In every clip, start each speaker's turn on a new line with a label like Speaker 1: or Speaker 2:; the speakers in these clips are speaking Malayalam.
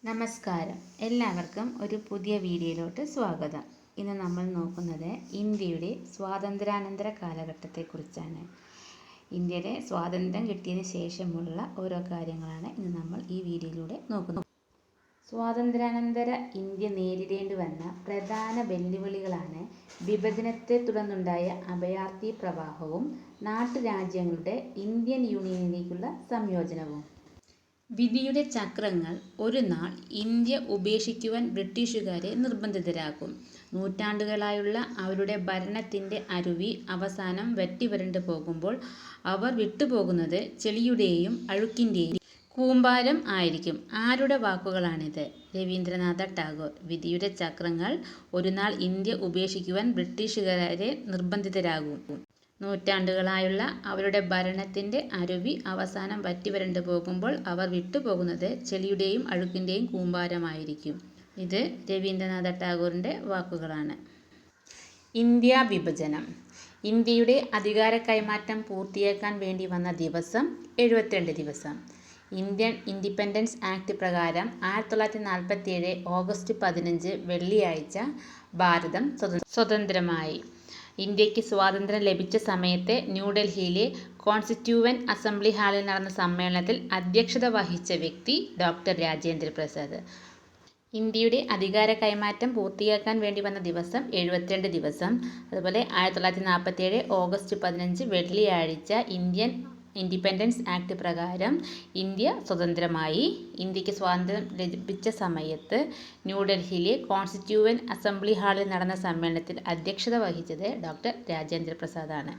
Speaker 1: നമസ്കാരം, എല്ലാവർക്കും ഒരു പുതിയ വീഡിയോയിലോട്ട് സ്വാഗതം. ഇന്ന് നമ്മൾ നോക്കുന്നത് ഇന്ത്യയുടെ സ്വാതന്ത്ര്യാനന്തര കാലഘട്ടത്തെക്കുറിച്ചാണ്. ഇന്ത്യയുടെ സ്വാതന്ത്ര്യം കിട്ടിയതിന് ശേഷമുള്ള ഓരോ കാര്യങ്ങളാണ് ഇന്ന് നമ്മൾ ഈ വീഡിയോയിലൂടെ നോക്കുന്നത്. സ്വാതന്ത്ര്യാനന്തര ഇന്ത്യ നേരിടേണ്ടി വന്ന പ്രധാന വെല്ലുവിളികളാണ് വിഭജനത്തെ തുടർന്നുണ്ടായ അഭയാർത്ഥി പ്രവാഹവും നാട്ടുരാജ്യങ്ങളുടെ ഇന്ത്യൻ യൂണിയനിലേക്കുള്ള സംയോജനവും. വിധിയുടെ ചക്രങ്ങൾ ഒരു നാൾ ഇന്ത്യ ഉപേക്ഷിക്കുവാൻ ബ്രിട്ടീഷുകാരെ നിർബന്ധിതരാക്കും. നൂറ്റാണ്ടുകളായുള്ള അവരുടെ ഭരണത്തിൻ്റെ അരുവി അവസാനം വറ്റിവരണ്ടു പോകുമ്പോൾ അവർ വിട്ടുപോകുന്നത് ചെളിയുടെയും അഴുക്കിൻ്റെയും കൂമ്പാരം ആയിരിക്കും. ആരുടെ വാക്കുകളാണിത്? രവീന്ദ്രനാഥ ടാഗോർ. വിധിയുടെ ചക്രങ്ങൾ ഒരു നാൾ ഇന്ത്യ ഉപേക്ഷിക്കുവാൻ ബ്രിട്ടീഷുകാരെ നിർബന്ധിതരാകും. നൂറ്റാണ്ടുകളായുള്ള അവരുടെ ഭരണത്തിൻ്റെ അരുവി അവസാനം വറ്റിവരണ്ടു പോകുമ്പോൾ അവർ വിട്ടുപോകുന്നത് ചെളിയുടെയും അഴുക്കിൻ്റെയും കൂമ്പാരമായിരിക്കും. ഇത് രവീന്ദ്രനാഥ ടാഗോറിൻ്റെ വാക്കുകളാണ്. ഇന്ത്യ വിഭജനം. ഇന്ത്യയുടെ അധികാര കൈമാറ്റം പൂർത്തിയാക്കാൻ വേണ്ടി വന്ന ദിവസം 72 ദിവസം. ഇന്ത്യൻ ഇൻഡിപെൻഡൻസ് ആക്ട് പ്രകാരം 1947 ഓഗസ്റ്റ് 15 വെള്ളിയാഴ്ച ഭാരതം സ്വതന്ത്രമായി. ഇന്ത്യക്ക് സ്വാതന്ത്ര്യം ലഭിച്ച സമയത്ത് ന്യൂഡൽഹിയിലെ കോൺസ്റ്റിറ്റ്യൂവൻ്റ് അസംബ്ലി ഹാളിൽ നടന്ന സമ്മേളനത്തിൽ അധ്യക്ഷത വഹിച്ച വ്യക്തി ഡോക്ടർ രാജേന്ദ്ര പ്രസാദ്. ഇന്ത്യയുടെ അധികാര കൈമാറ്റം പൂർത്തിയാക്കാൻ വേണ്ടി വന്ന ദിവസം 72 ദിവസം. അതുപോലെ 1947 ഓഗസ്റ്റ് 15 വെള്ളിയാഴ്ച ഇന്ത്യൻ ഇൻഡിപെൻഡൻസ് ആക്ട് പ്രകാരം ഇന്ത്യ സ്വതന്ത്രമായി. ഇന്ത്യക്ക് സ്വാതന്ത്ര്യം ലഭിച്ച സമയത്ത് ന്യൂഡൽഹിയിലെ കോൺസ്റ്റിറ്റ്യൂവൻ്റ് അസംബ്ലി ഹാളിൽ നടന്ന സമ്മേളനത്തിൽ അധ്യക്ഷത വഹിച്ചത് ഡോക്ടർ രാജേന്ദ്ര പ്രസാദാണ്.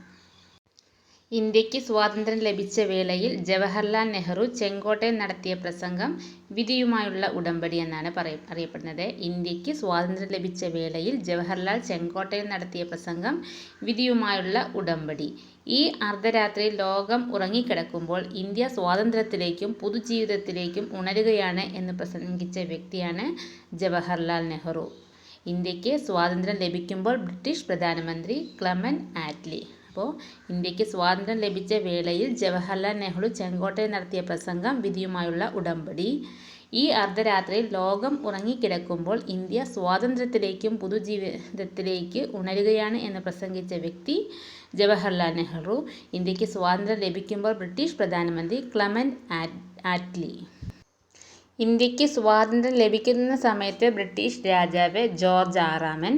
Speaker 1: ഇന്ത്യക്ക് സ്വാതന്ത്ര്യം ലഭിച്ച വേളയിൽ ജവഹർലാൽ നെഹ്റു ചെങ്കോട്ടയിൽ നടത്തിയ പ്രസംഗം വിധിയുമായുള്ള ഉടമ്പടി എന്നാണ് അറിയപ്പെടുന്നത്. ഇന്ത്യക്ക് സ്വാതന്ത്ര്യം ലഭിച്ച വേളയിൽ ജവഹർലാൽ ചെങ്കോട്ടയിൽ നടത്തിയ പ്രസംഗം വിധിയുമായുള്ള ഉടമ്പടി. ഈ അർദ്ധരാത്രിയിൽ ലോകം ഉറങ്ങിക്കിടക്കുമ്പോൾ ഇന്ത്യ സ്വാതന്ത്ര്യത്തിലേക്കും പുതുജീവിതത്തിലേക്കും ഉണരുകയാണ് എന്ന് പ്രസംഗിച്ച വ്യക്തിയാണ് ജവഹർലാൽ നെഹ്റു. ഇന്ത്യക്ക് സ്വാതന്ത്ര്യം ലഭിക്കുമ്പോൾ ബ്രിട്ടീഷ് പ്രധാനമന്ത്രി ക്ലെമന്റ് ആറ്റ്ലി. അപ്പോൾ ഇന്ത്യക്ക് സ്വാതന്ത്ര്യം ലഭിച്ച വേളയിൽ ജവഹർലാൽ നെഹ്റു ചെങ്കോട്ടയിൽ നടത്തിയ പ്രസംഗം വിധിയുമായുള്ള ഉടമ്പടി. ഈ അർദ്ധരാത്രിയിൽ ലോകം ഉറങ്ങിക്കിടക്കുമ്പോൾ ഇന്ത്യ സ്വാതന്ത്ര്യത്തിലേക്കും പുതുജീവിതത്തിലേക്ക് ഉണരുകയാണ് എന്ന് പ്രസംഗിച്ച വ്യക്തി ജവഹർലാൽ നെഹ്റു. ഇന്ത്യക്ക് സ്വാതന്ത്ര്യം ലഭിക്കുമ്പോൾ ബ്രിട്ടീഷ് പ്രധാനമന്ത്രി ക്ലെമന്റ് ആറ്റ്ലി. ഇന്ത്യക്ക് സ്വാതന്ത്ര്യം ലഭിക്കുന്ന സമയത്ത് ബ്രിട്ടീഷ് രാജാവ് ജോർജ് ആറാമൻ.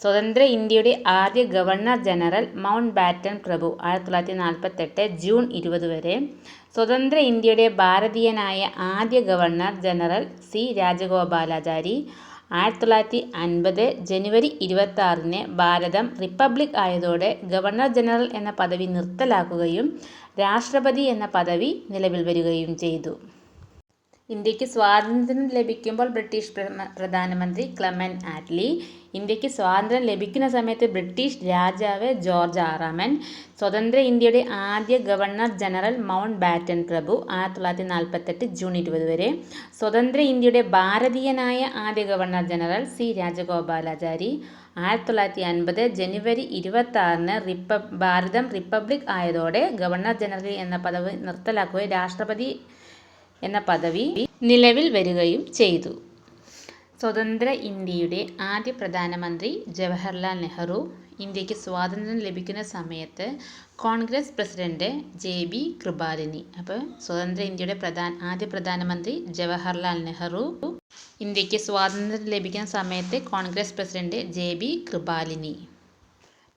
Speaker 1: സ്വതന്ത്ര ഇന്ത്യയുടെ ആദ്യ ഗവർണർ ജനറൽ മൗണ്ട് ബാറ്റൻ പ്രഭു 1948 ജൂൺ 20 വരെ. സ്വതന്ത്ര ഇന്ത്യയുടെ ഭാരതീയനായ ആദ്യ ഗവർണർ ജനറൽ സി രാജഗോപാലാചാരി. 1950 ജനുവരി 26 ഭാരതം റിപ്പബ്ലിക് ആയതോടെ ഗവർണർ ജനറൽ എന്ന പദവി നിർത്തലാക്കുകയും രാഷ്ട്രപതി എന്ന പദവി നിലവിൽ വരികയും ചെയ്തു. ഇന്ത്യക്ക് സ്വാതന്ത്ര്യം ലഭിക്കുമ്പോൾ ബ്രിട്ടീഷ് പ്രധാനമന്ത്രി ക്ലെമന്റ് ആറ്റ്ലി. ഇന്ത്യക്ക് സ്വാതന്ത്ര്യം ലഭിക്കുന്ന സമയത്ത് ബ്രിട്ടീഷ് രാജാവ് ജോർജ് ആറാമൻ. സ്വതന്ത്ര ഇന്ത്യയുടെ ആദ്യ ഗവർണർ ജനറൽ മൗണ്ട് ബാറ്റൻ പ്രഭു 1948 ജൂൺ 20 വരെ. സ്വതന്ത്ര ഇന്ത്യയുടെ ഭാരതീയനായ ആദ്യ ഗവർണർ ജനറൽ സി രാജഗോപാലാചാരി. 1950 ജനുവരി 26 ഭാരതം റിപ്പബ്ലിക് ആയതോടെ ഗവർണർ ജനറൽ എന്ന പദവി നിർത്തലാക്കുകയും രാഷ്ട്രപതി എന്ന പദവി നിലവിൽ വരികയും ചെയ്തു. സ്വതന്ത്ര ഇന്ത്യയുടെ ആദ്യ പ്രധാനമന്ത്രി ജവഹർലാൽ നെഹ്റു. ഇന്ത്യക്ക് സ്വാതന്ത്ര്യം ലഭിക്കുന്ന സമയത്ത് കോൺഗ്രസ് പ്രസിഡന്റ് JB കൃപാലിനി. അപ്പോൾ സ്വതന്ത്ര ഇന്ത്യയുടെ ആദ്യ പ്രധാനമന്ത്രി ജവഹർലാൽ നെഹ്റു. ഇന്ത്യക്ക് സ്വാതന്ത്ര്യം ലഭിക്കുന്ന സമയത്ത് കോൺഗ്രസ് പ്രസിഡന്റ് JB കൃപാലിനി.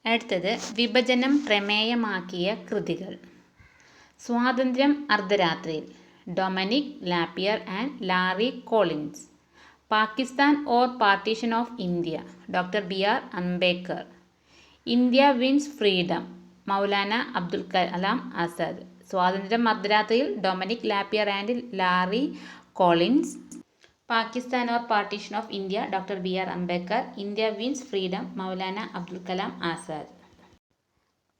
Speaker 1: അടുത്തത് വിഭജനം പ്രമേയമാക്കിയ കൃതികൾ. സ്വാതന്ത്ര്യം അർദ്ധരാത്രിയിൽ Dominique Lapierre and Larry Collins. Pakistan or partition of India doctor BR Ambedkar. India wins freedom Maulana Abdul Kalam Azad. സ്വാതന്ത്ര്യം അർദ്ധരാത്രിയിൽ Dominique Lapierre and Larry Collins. Pakistan or partition of India doctor BR Ambedkar. India wins freedom Maulana Abdul Kalam Azad.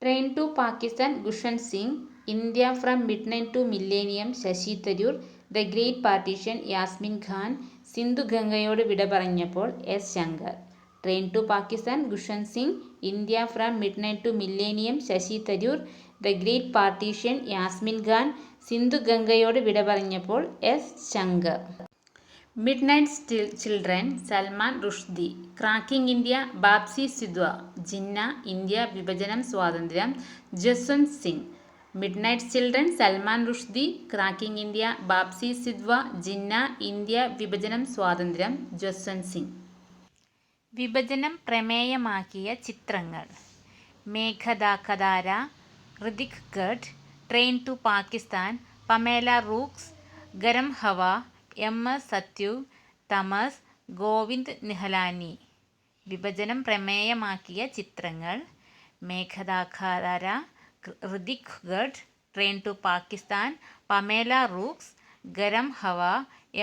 Speaker 1: Train to Pakistan Khushwant Singh. India from midnight to millennium Shashi Tharoor. The great partition Yasmin Khan. Sindhu ഗംഗയോട് വിട പറഞ്ഞപ്പോൾ S Shankar. Train to Pakistan Khushwant Singh. India from midnight to millennium Shashi Tharoor. The great partition Yasmin Khan. Sindhu ഗംഗയോട് വിട പറഞ്ഞപ്പോൾ S Shankar. Midnight children, Salman Rushdie. Cracking India, Bapsi Sidhwa. Jinnah, India വിഭജനം സ്വാതന്ത്ര്യം, Jaswant Singh. Midnight children, Salman Rushdie. Cracking India, Bapsi Sidhwa. Jinnah, India വിഭജനം സ്വാതന്ത്ര്യം, ജസ്വന്ത് സിംഗ്. വിഭജനം പ്രമേയമാക്കിയ ചിത്രങ്ങൾ: മേഘദാക്കദാര, ഋതിക് ഗഡ്, train to Pakistan, Pamela Rooks, Garm Hava, M S. Sathyu, Tamas, Govind Nihalani. വിഭജനം പ്രമേയമാക്കിയ ചിത്രങ്ങൾ: മേഘദാക്കദാര, ഋതിക് ഗഡ്, train to Pakistan, Pamela Rooks, Garm Hava,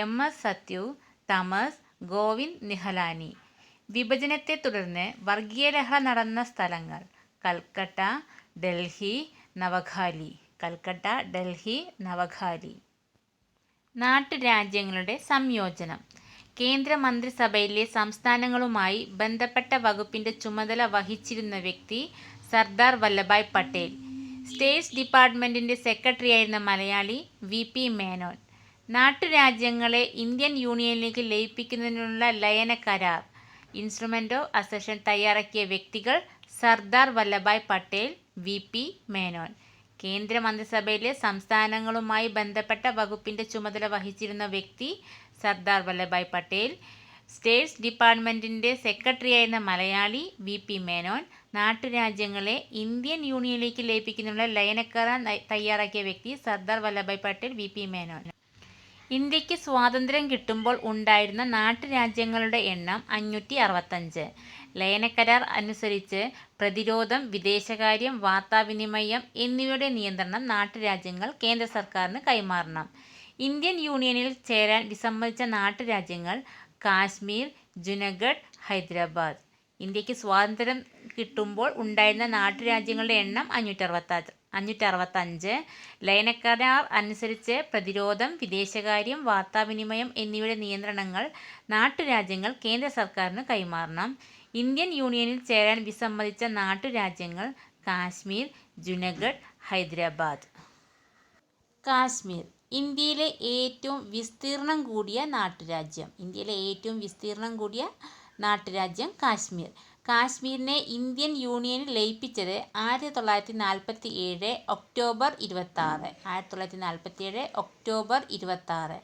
Speaker 1: M S. Sathyu, Tamas, Govind Nihalani. വിഭജനത്തെ തുടർന്ന് വർഗീയലഹള നടന്ന സ്ഥലങ്ങൾ: കൽക്കട്ട, ഡൽഹി, നവഖാലി. കൽക്കട്ട, ഡൽഹി, നവഖാലി. നാട്ടുരാജ്യങ്ങളുടെ സംയോജനം: കേന്ദ്രമന്ത്രിസഭയിലെ സംസ്ഥാനങ്ങളുമായി ബന്ധപ്പെട്ട വകുപ്പിന്റെ ചുമതല വഹിച്ചിരുന്ന വ്യക്തി സർദാർ വല്ലഭായ് പട്ടേൽ. സ്റ്റേറ്റ് ഡിപ്പാർട്ട്മെന്റിന്റെ സെക്രട്ടറിയായിരുന്ന മലയാളി വി.പി. മേനോൻ. നാട്ടുരാജ്യങ്ങളെ ഇന്ത്യൻ യൂണിയനിലേക്ക് ലയിപ്പിക്കുന്നതിനുള്ള ലയന കരാർ ഇൻസ്ട്രുമെന്റ് ഓഫ് അസഷൻ തയ്യാറാക്കിയ വ്യക്തികൾ സർദാർ വല്ലഭായ് പട്ടേൽ, വി.പി. മേനോൻ. കേന്ദ്രമന്ത്രിസഭയിലെ സംസ്ഥാനങ്ങളുമായി ബന്ധപ്പെട്ട വകുപ്പിന്റെ ചുമതല വഹിച്ചിരുന്ന വ്യക്തി സർദാർ വല്ലഭായ് പട്ടേൽ. സ്റ്റേറ്റ് ഡിപ്പാർട്ട്മെന്റിന്റെ സെക്രട്ടറിയായിരുന്ന മലയാളി വി.പി. മേനോൻ. നാട്ടുരാജ്യങ്ങളെ ഇന്ത്യൻ യൂണിയനിലേക്ക് ലയിപ്പിക്കുന്നതിനുള്ള ലയന കരാർ തയ്യാറാക്കിയ വ്യക്തി സർദാർ വല്ലഭായ് പട്ടേൽ, വി.പി. മേനോൻ. ഇന്ത്യക്ക് സ്വാതന്ത്ര്യം കിട്ടുമ്പോൾ ഉണ്ടായിരുന്ന നാട്ടുരാജ്യങ്ങളുടെ എണ്ണം 565. ലയനക്കരാർ അനുസരിച്ച് പ്രതിരോധം, വിദേശകാര്യം, വാർത്താവിനിമയം എന്നിവയുടെ നിയന്ത്രണം നാട്ടുരാജ്യങ്ങൾ കേന്ദ്ര സർക്കാരിന് കൈമാറണം. ഇന്ത്യൻ യൂണിയനിൽ ചേരാൻ വിസമ്മതിച്ച നാട്ടുരാജ്യങ്ങൾ: കാശ്മീർ, ജുനഗഡ്, ഹൈദരാബാദ്. ഇന്ത്യക്ക് സ്വാതന്ത്ര്യം കിട്ടുമ്പോൾ ഉണ്ടായിരുന്ന നാട്ടുരാജ്യങ്ങളുടെ എണ്ണം 565. ലയനക്കരാർ അനുസരിച്ച് പ്രതിരോധം, വിദേശകാര്യം, വാർത്താവിനിമയം എന്നിവയുടെ നിയന്ത്രണങ്ങൾ നാട്ടുരാജ്യങ്ങൾ കേന്ദ്ര സർക്കാരിന് കൈമാറണം. ഇന്ത്യൻ യൂണിയനിൽ ചേരാൻ വിസമ്മതിച്ച നാട്ടുരാജ്യങ്ങൾ: കാശ്മീർ, ജുനഗഡ്, ഹൈദരാബാദ്. കാശ്മീർ ഇന്ത്യയിലെ ഏറ്റവും വിസ്തീർണ്ണം കൂടിയ നാട്ടുരാജ്യം. ഇന്ത്യയിലെ ഏറ്റവും വിസ്തീർണ്ണം കൂടിയ നാട്ടുരാജ്യം കാശ്മീർ. കാശ്മീരിനെ ഇന്ത്യൻ യൂണിയനിൽ ലയിപ്പിച്ചത് 1947 ഒക്ടോബർ 26. 1947 ഒക്ടോബർ 26.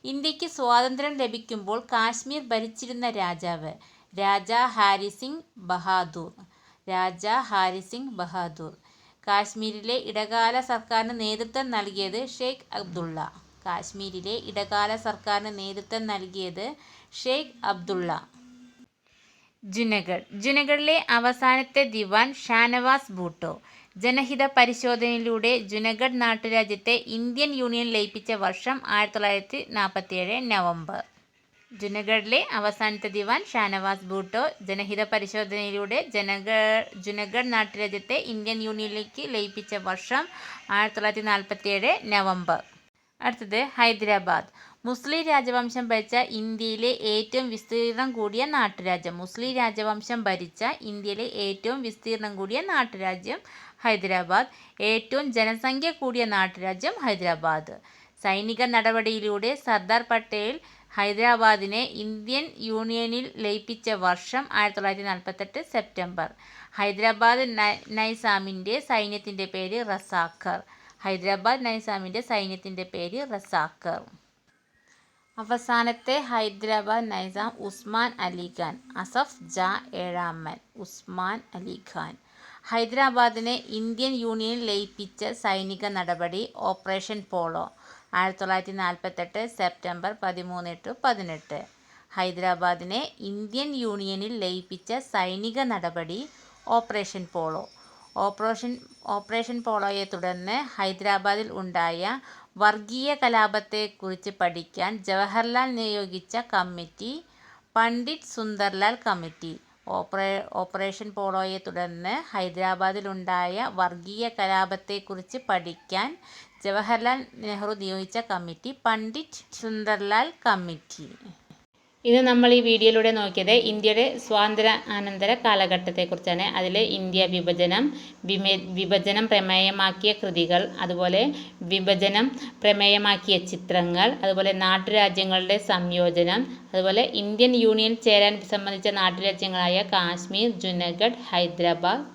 Speaker 1: ഇന്ത്യക്ക് സ്വാതന്ത്ര്യം ലഭിക്കുമ്പോൾ കാശ്മീർ ഭരിച്ചിരുന്ന രാജാവ് രാജാ ഹാരി സിംഗ് ബഹാദൂർ. രാജാ ഹാരി സിംഗ് ബഹാദൂർ. കാശ്മീരിലെ ഇടക്കാല സർക്കാരിന് നേതൃത്വം നൽകിയത് ഷെയ്ഖ് അബ്ദുള്ള. കാശ്മീരിലെ ഇടക്കാല സർക്കാരിന് നേതൃത്വം നൽകിയത് ഷെയ്ഖ് അബ്ദുള്ള. ജുനഗഡ്. ജുനഗഡിലെ അവസാനത്തെ ദിവാൻ ഷാനവാസ് ഭൂട്ടോ. ജനഹിത പരിശോധനയിലൂടെ ജുനഗഡ് നാട്ടുരാജ്യത്തെ ഇന്ത്യൻ യൂണിയൻ ലയിപ്പിച്ച വർഷം 1947 നവംബർ. ജുനഗഡിലെ അവസാനത്തെ ദിവാൻ ഷാനവാസ് ഭൂട്ടോ ജനഹിത പരിശോധനയിലൂടെ ജുനഗഡ് നാട്ടുരാജ്യത്തെ ഇന്ത്യൻ യൂണിയനിലേക്ക് ലയിപ്പിച്ച വർഷം 1947 നവംബർ. അടുത്തത് ഹൈദരാബാദ്. മുസ്ലിം രാജവംശം ഭരിച്ച ഇന്ത്യയിലെ ഏറ്റവും വിസ്തീർണ്ണം കൂടിയ നാട്ടുരാജ്യം. മുസ്ലിം രാജവംശം ഭരിച്ച ഇന്ത്യയിലെ ഏറ്റവും വിസ്തീർണ്ണം കൂടിയ നാട്ടുരാജ്യം ഹൈദരാബാദ്. ഏറ്റവും ജനസംഖ്യ കൂടിയ നാട്ടുരാജ്യം ഹൈദരാബാദ്. സൈനിക നടപടിയിലൂടെ സർദാർ പട്ടേൽ ഹൈദരാബാദിനെ ഇന്ത്യൻ യൂണിയനിൽ ലയിപ്പിച്ച വർഷം 1948 സെപ്റ്റംബർ. ഹൈദരാബാദ് നൈസാമിൻ്റെ സൈന്യത്തിൻ്റെ പേര് റസാക്കർ. ഹൈദരാബാദ് നൈസാമിൻ്റെ സൈന്യത്തിൻ്റെ പേര് റസാക്കർ. അവസാനത്തെ ഹൈദരാബാദ് നൈസാം ഉസ്മാൻ അലി ഖാൻ. അസഫ് ജാ ഏഴാമൻ. ഉസ്മാൻ അലി ഖാൻ. ഹൈദരാബാദിനെ ഇന്ത്യൻ യൂണിയനിൽ ലയിപ്പിച്ച സൈനിക നടപടി ഓപ്പറേഷൻ പോളോ. 1948 സെപ്റ്റംബർ 13-18. ഹൈദരാബാദിനെ ഇന്ത്യൻ യൂണിയനിൽ ലയിപ്പിച്ച സൈനിക നടപടി ഓപ്പറേഷൻ പോളോ. ഓപ്പറേഷൻ പോളോയെ തുടർന്ന് ഹൈദരാബാദിൽ ഉണ്ടായ വർഗീയ കലാപത്തെക്കുറിച്ച് പഠിക്കാൻ ജവഹർലാൽ നിയോഗിച്ച committee Pandit Sunderlal committee. Operation പോളോയെ തുടർന്ന് ഹൈദരാബാദിലുണ്ടായ വർഗീയ കലാപത്തെക്കുറിച്ച് പഠിക്കാൻ ജവഹർലാൽ നെഹ്റു നിയോഗിച്ച കമ്മിറ്റി പണ്ഡിറ്റ് സുന്ദർലാൽ കമ്മിറ്റി. ഇത് നമ്മൾ ഈ വീഡിയോയിലൂടെ നോക്കിയത് ഇന്ത്യയുടെ സ്വാതന്ത്ര്യാനന്തര കാലഘട്ടത്തെക്കുറിച്ചാണ്. അതിൽ ഇന്ത്യ വിഭജനം പ്രമേയമാക്കിയ കൃതികൾ, അതുപോലെ വിഭജനം പ്രമേയമാക്കിയ ചിത്രങ്ങൾ, അതുപോലെ നാട്ടുരാജ്യങ്ങളുടെ സംയോജനം, അതുപോലെ ഇന്ത്യൻ യൂണിയൻ ചേരാൻ സംബന്ധിച്ച നാട്ടുരാജ്യങ്ങളായ കാശ്മീർ, ജുനഗഡ്, ഹൈദരാബാദ്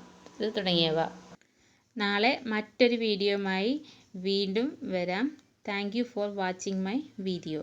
Speaker 1: തുടങ്ങിയവ. നാളെ മറ്റൊരു വീഡിയോയുമായി വീണ്ടും വരാം. Thank you for watching my video.